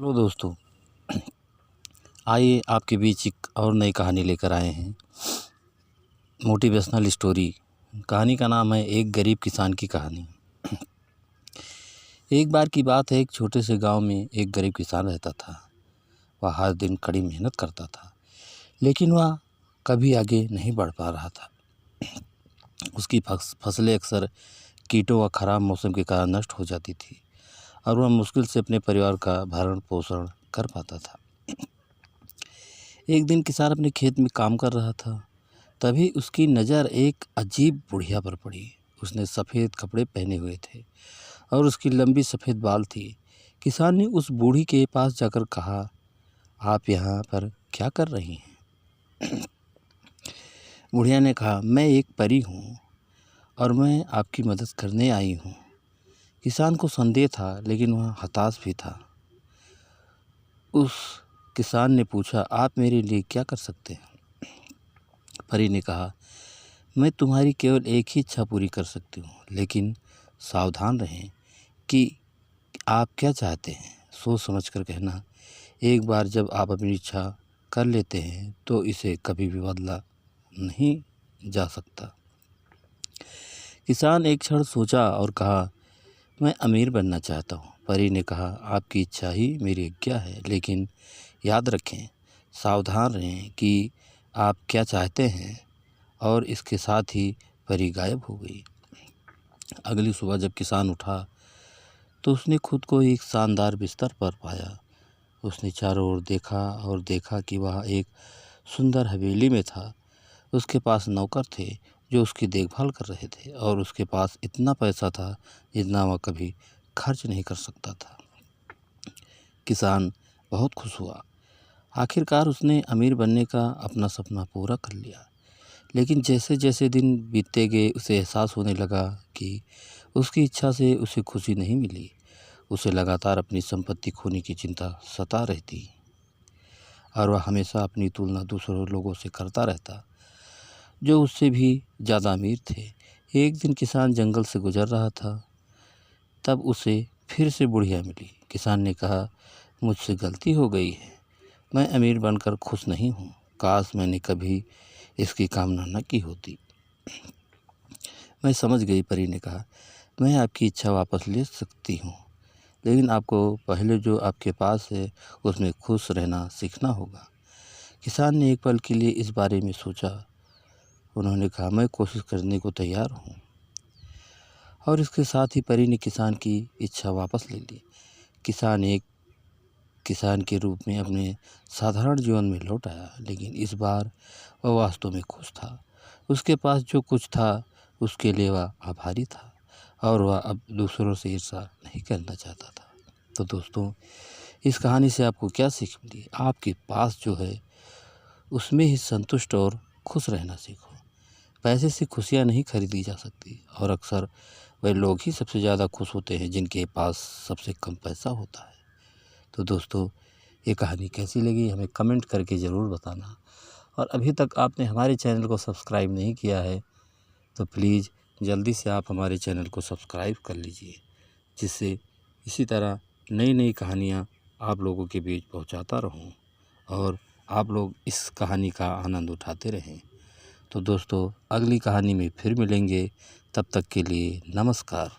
Hello दोस्तों, आइए आपके बीच एक और नई कहानी लेकर आए हैं। Motivational story. कहानी का नाम है एक गरीब किसान की कहानी। एक बार की बात है, एक छोटे से गांव में एक गरीब किसान रहता था। वह हर दिन कड़ी मेहनत करता था, लेकिन वह कभी आगे नहीं बढ़ पा रहा था। उसकी फसलें अक्सर कीटों व खराब मौसम के कारण नष्ट हो जाती थी और वह मुश्किल से अपने परिवार का भरण पोषण कर पाता था। एक दिन किसान अपने खेत में काम कर रहा था। तभी उसकी नज़र एक अजीब बुढ़िया पर पड़ी। उसने सफ़ेद कपड़े पहने हुए थे और उसकी लंबी सफ़ेद बाल थी। किसान ने उस बूढ़ी के पास जाकर कहा, आप यहाँ पर क्या कर रही हैं? बुढ़िया ने कहा, मैं एक परी हूँ और मैं आपकी मदद करने आई हूँ। किसान को संदेह था, लेकिन वह हताश भी था। उस किसान ने पूछा, आप मेरे लिए क्या कर सकते हैं? परी ने कहा, मैं तुम्हारी केवल एक ही इच्छा पूरी कर सकती हूँ, लेकिन सावधान रहें कि आप क्या चाहते हैं। सोच समझ कर कहना। एक बार जब आप अपनी इच्छा कर लेते हैं तो इसे कभी भी बदला नहीं जा सकता। किसान एक क्षण सोचा और कहा, मैं अमीर बनना चाहता हूँ। परी ने कहा, आपकी इच्छा ही मेरी आज्ञा है, लेकिन याद रखें, सावधान रहें कि आप क्या चाहते हैं। और इसके साथ ही परी गायब हो गई। अगली सुबह जब किसान उठा तो उसने खुद को एक शानदार बिस्तर पर पाया। उसने चारों ओर देखा और देखा कि वह एक सुंदर हवेली में था। उसके पास नौकर थे जो उसकी देखभाल कर रहे थे और उसके पास इतना पैसा था जितना वह कभी खर्च नहीं कर सकता था। किसान बहुत खुश हुआ। आखिरकार उसने अमीर बनने का अपना सपना पूरा कर लिया। लेकिन जैसे जैसे दिन बीतते गए उसे एहसास होने लगा कि उसकी इच्छा से उसे खुशी नहीं मिली। उसे लगातार अपनी संपत्ति खोने की चिंता सता रहती और वह हमेशा अपनी तुलना दूसरों लोगों से करता रहता जो उससे भी ज़्यादा अमीर थे। एक दिन किसान जंगल से गुजर रहा था, तब उसे फिर से बुढ़िया मिली। किसान ने कहा, मुझसे गलती हो गई है, मैं अमीर बनकर खुश नहीं हूँ। काश मैंने कभी इसकी कामना न की होती। मैं समझ गई, परी ने कहा, मैं आपकी इच्छा वापस ले सकती हूँ, लेकिन आपको पहले जो आपके पास है उसमें खुश रहना सीखना होगा। किसान ने एक पल के लिए इस बारे में सोचा। उन्होंने कहा, मैं कोशिश करने को तैयार हूँ। और इसके साथ ही परी ने किसान की इच्छा वापस ले ली। किसान एक किसान के रूप में अपने साधारण जीवन में लौट आया, लेकिन इस बार वह वास्तव में खुश था। उसके पास जो कुछ था उसके लिए वह आभारी था और वह अब दूसरों से ईर्ष्या नहीं करना चाहता था। तो दोस्तों, इस कहानी से आपको क्या सीख मिली? आपके पास जो है उसमें ही संतुष्ट और खुश रहना सीखो। पैसे से खुशियाँ नहीं खरीदी जा सकती और अक्सर वे लोग ही सबसे ज़्यादा खुश होते हैं जिनके पास सबसे कम पैसा होता है। तो दोस्तों, ये कहानी कैसी लगी हमें कमेंट करके ज़रूर बताना। और अभी तक आपने हमारे चैनल को सब्सक्राइब नहीं किया है तो प्लीज़ जल्दी से आप हमारे चैनल को सब्सक्राइब कर लीजिए, जिससे इसी तरह नई नई कहानियाँ आप लोगों के बीच पहुंचाता रहूं और आप लोग इस कहानी का आनंद उठाते रहें। तो दोस्तों, अगली कहानी में फिर मिलेंगे। तब तक के लिए नमस्कार।